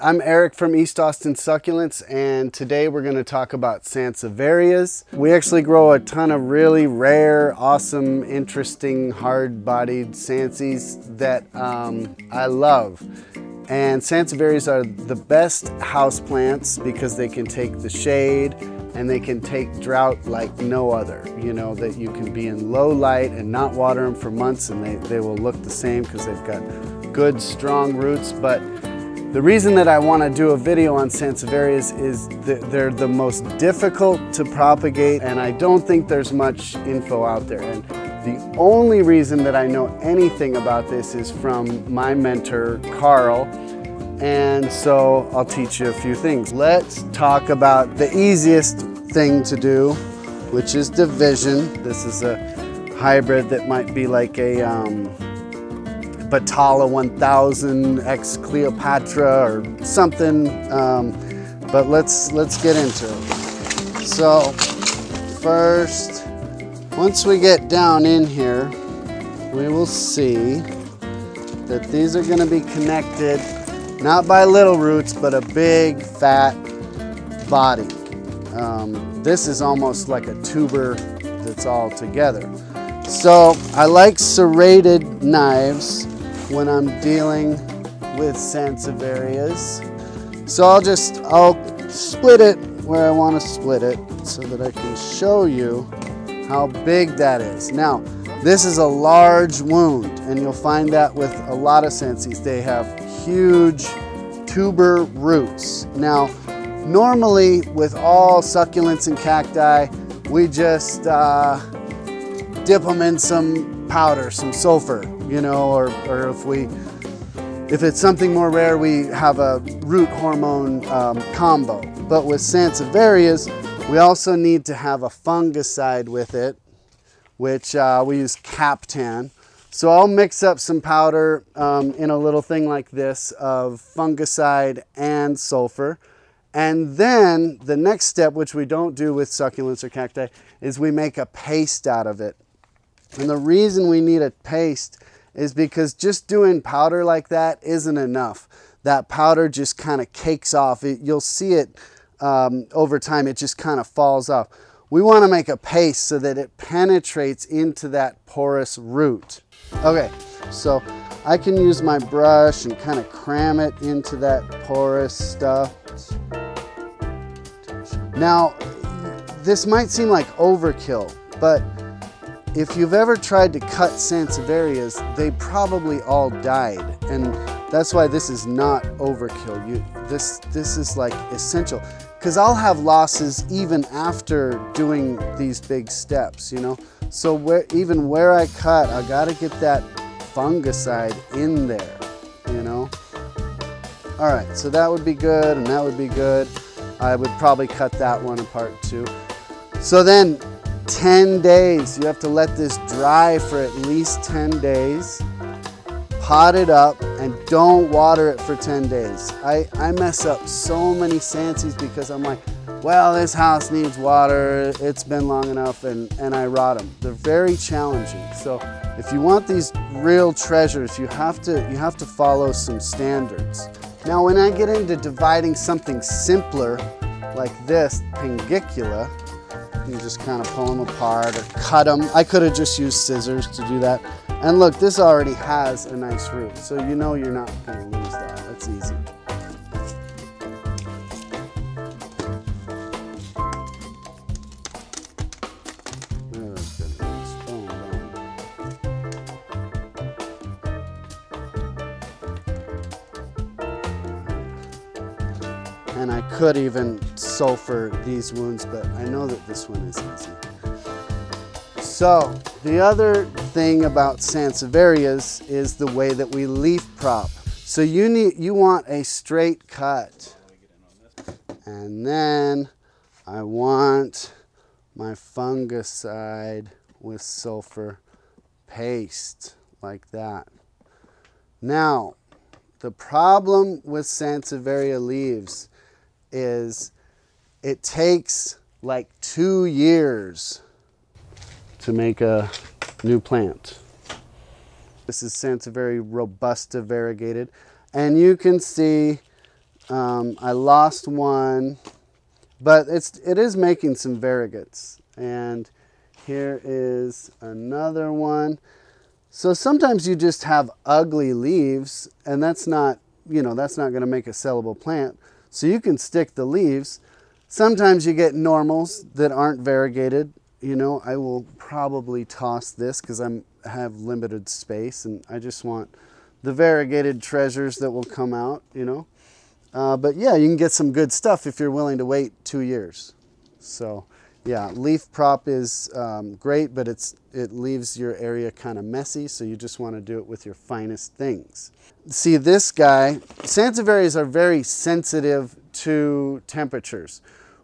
I'm Eric from East Austin Succulents, and today we're going to talk about Sansevierias. We actually grow a ton of really rare, awesome, interesting, hard-bodied Sansies that I love. And Sansevierias are the best houseplants because they can take the shade and they can take drought like no other. You know, that you can be in low light and not water them for months and they will look the same because they've got good, strong roots. But the reason that I want to do a video on Sansevierias is that they're the most difficult to propagate, and I don't think there's much info out there. And the only reason that I know anything about this is from my mentor, Carl, and so I'll teach you a few things. Let's talk about the easiest thing to do, which is division. This is a hybrid that might be like a Batala 1000 X Cleopatra or something, but let's get into it. So first, once we get down in here, we will see that these are going to be connected not by little roots, but a big fat body. This is almost like a tuber that's all together. So I like serrated knives when I'm dealing with Sansevierias. So I'll split it where I want to split it so that I can show you how big that is. Now, this is a large wound, and you'll find that with a lot of Sansies. They have huge tuber roots. Now, normally with all succulents and cacti, we just dip them in some powder, some sulfur, you know, or if it's something more rare, we have a root hormone combo. But with Sansevierias, we also need to have a fungicide with it, which we use Captan. So I'll mix up some powder in a little thing like this of fungicide and sulfur. And then the next step, which we don't do with succulents or cacti, is we make a paste out of it. And the reason we need a paste is because just doing powder like that isn't enough. That powder just kind of cakes off. You'll see it over time, it just kind of falls off. We want to make a paste so that it penetrates into that porous root. Okay, so I can use my brush and kind of cram it into that porous stuff. Now, this might seem like overkill, but if you've ever tried to cut Sansevierias, they probably all died, and that's why this is not overkill. This is like essential, because I'll have losses even after doing these big steps, you know. So even where I cut, I got to get that fungicide in there, you know. All right, so that would be good, and that would be good. I would probably cut that one apart too. So then 10 days, you have to let this dry for at least 10 days. Pot it up and don't water it for 10 days. I mess up so many Sansies because I'm like, well, this house needs water, it's been long enough, and I rot them. They're very challenging. So if you want these real treasures, you have to follow some standards. Now, when I get into dividing something simpler, like this, Pangicula, you just kind of pull them apart or cut them. I could have just used scissors to do that. And look, this already has a nice root, so you know you're not going to lose that. That's easy. And I could even sulfur these wounds, but I know that this one is easy. So the other thing about Sansevierias is the way that we leaf prop. So you want a straight cut, and then I want my fungicide with sulfur paste like that. Now, the problem with Sansevieria leaves is it takes like 2 years to make a new plant. This is Sansevieria robusta variegated, and you can see I lost one, but it is making some variegates. And here is another one. So sometimes you just have ugly leaves, and that's not, you know, that's not going to make a sellable plant. So you can stick the leaves. Sometimes you get normals that aren't variegated. You know, I will probably toss this because I have limited space, and I just want the variegated treasures that will come out, you know. But yeah, you can get some good stuff if you're willing to wait 2 years. So yeah, leaf prop is great, but it leaves your area kind of messy, so you just want to do it with your finest things. See, this guy, Sansevierias are very sensitive to temperatures.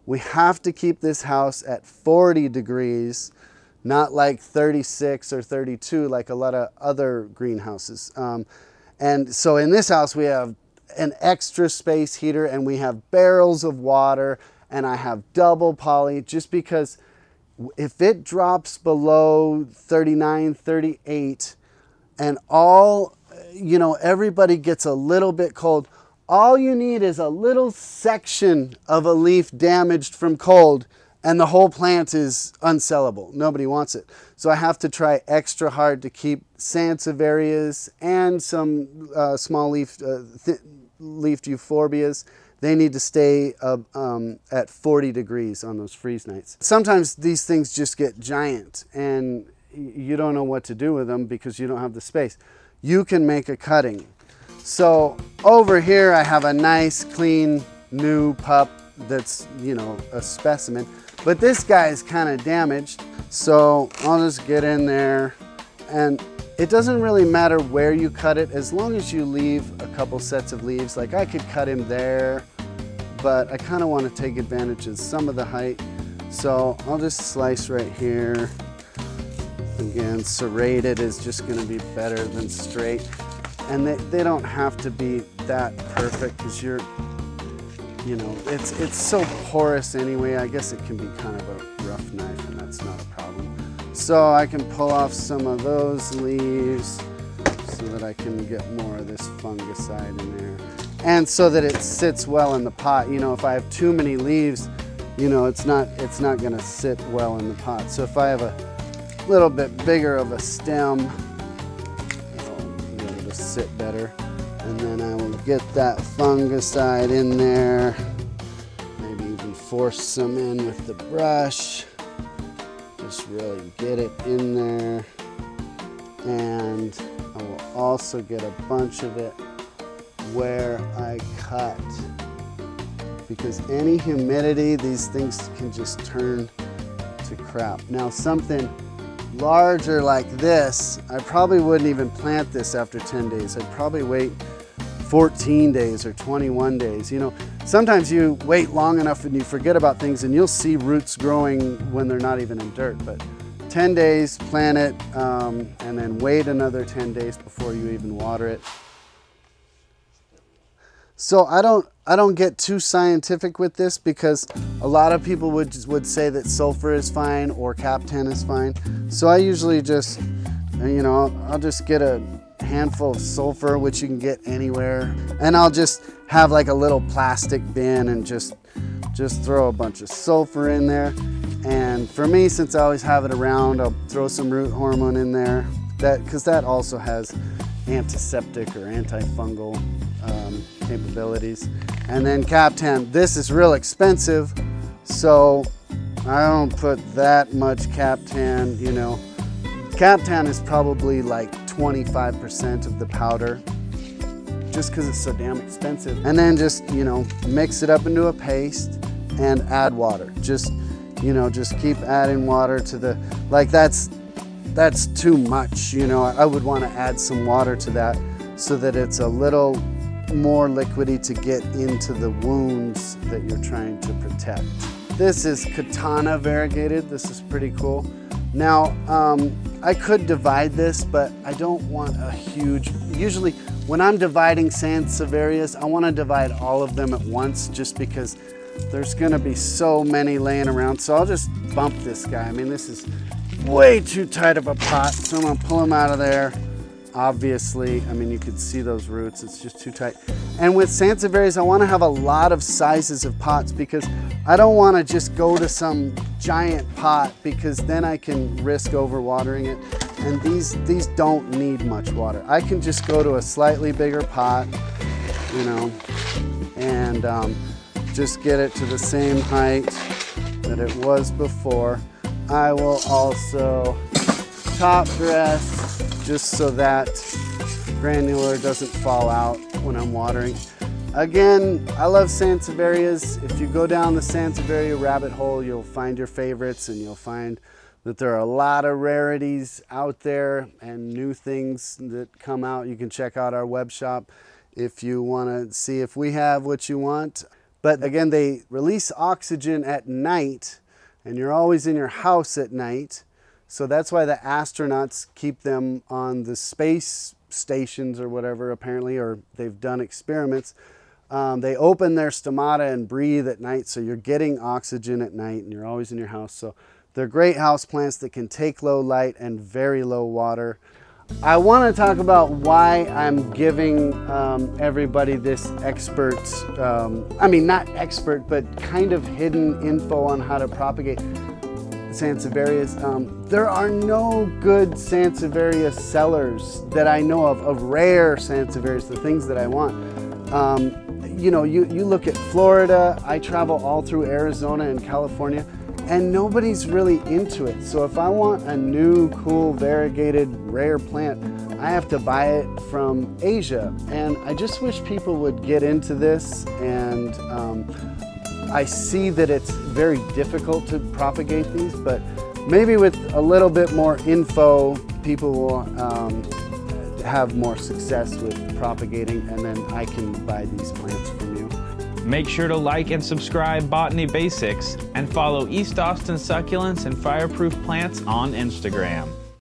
We have to keep this house at 40 degrees, not like 36 or 32 like a lot of other greenhouses. And so in this house we have an extra space heater, and we have barrels of water, and I have double poly, just because if it drops below 39, 38, and all, you know, everybody gets a little bit cold, all you need is a little section of a leaf damaged from cold, and the whole plant is unsellable. Nobody wants it. So I have to try extra hard to keep Sansevierias and some small leafed euphorbias. They need to stay at 40 degrees on those freeze nights. Sometimes these things just get giant, and you don't know what to do with them because you don't have the space. You can make a cutting. So over here I have a nice clean new pup that's, you know, a specimen, but this guy is kind of damaged. So I'll just get in there, and it doesn't really matter where you cut it as long as you leave a couple sets of leaves. Like I could cut him there, but I kind of want to take advantage of some of the height. So I'll just slice right here. Again, serrated is just going to be better than straight. And they don't have to be that perfect because you're, you know, it's so porous anyway. I guess it can be kind of a rough knife, and that's not a problem. So I can pull off some of those leaves so that I can get more of this fungicide in there. And so that it sits well in the pot. You know, if I have too many leaves, you know, it's not gonna sit well in the pot. So if I have a little bit bigger of a stem, sit better. And then I will get that fungicide in there, maybe even force some in with the brush, just really get it in there. And I will also get a bunch of it where I cut, because any humidity, these things can just turn to crap. Now something larger like this, I probably wouldn't even plant this after 10 days. I'd probably wait 14 days or 21 days. You know, sometimes you wait long enough and you forget about things, and you'll see roots growing when they're not even in dirt. But 10 days, plant it, and then wait another 10 days before you even water it. So I don't get too scientific with this, because a lot of people would say that sulfur is fine or Cap-10 is fine. So I usually just, you know, I'll just get a handful of sulfur, which you can get anywhere, and I'll just have like a little plastic bin and just throw a bunch of sulfur in there. And for me, since I always have it around, I'll throw some root hormone in there, because that also has antiseptic or antifungal capabilities. And then Cap-10, this is real expensive, so I don't put that much Cap-10, you know. Cap-10 is probably like 25% of the powder, just because it's so damn expensive. And then just, you know, mix it up into a paste and add water. Just, you know, just keep adding water to the, like that's too much, you know. I would want to add some water to that so that it's a little more liquidy to get into the wounds that you're trying to protect. This is Katana variegated. This is pretty cool. Now, I could divide this, but I don't want a huge, usually when I'm dividing Sansevierias, I want to divide all of them at once, just because there's going to be so many laying around. So I'll just bump this guy. I mean, this is way too tight of a pot, so I'm going to pull him out of there. obviously, I mean, you can see those roots, it's just too tight. And with Sansevierias, I want to have a lot of sizes of pots because I don't want to just go to some giant pot because then I can risk overwatering it. And these don't need much water. I can just go to a slightly bigger pot, you know, and just get it to the same height that it was before. I will also top dress just so that granular doesn't fall out when I'm watering. Again, I love Sansevierias. If you go down the Sansevieria rabbit hole, you'll find your favorites, and you'll find that there are a lot of rarities out there and new things that come out. You can check out our web shop if you want to see if we have what you want. But again, they release oxygen at night, and you're always in your house at night. So that's why the astronauts keep them on the space stations or whatever, apparently, or they've done experiments. They open their stomata and breathe at night, so you're getting oxygen at night, and you're always in your house. So they're great house plants that can take low light and very low water. I want to talk about why I'm giving everybody this expert, I mean not expert, but kind of hidden info on how to propagate Sansevierias. There are no good Sansevieria sellers that I know of rare Sansevierias, the things that I want. You know, you look at Florida, I travel all through Arizona and California, and nobody's really into it. So if I want a new, cool, variegated, rare plant, I have to buy it from Asia. And I just wish people would get into this. And I see that it's very difficult to propagate these, but maybe with a little bit more info, people will have more success with propagating, and then I can buy these plants from you. Make sure to like and subscribe Botany Basics and follow East Austin Succulents and Fireproof Plants on Instagram.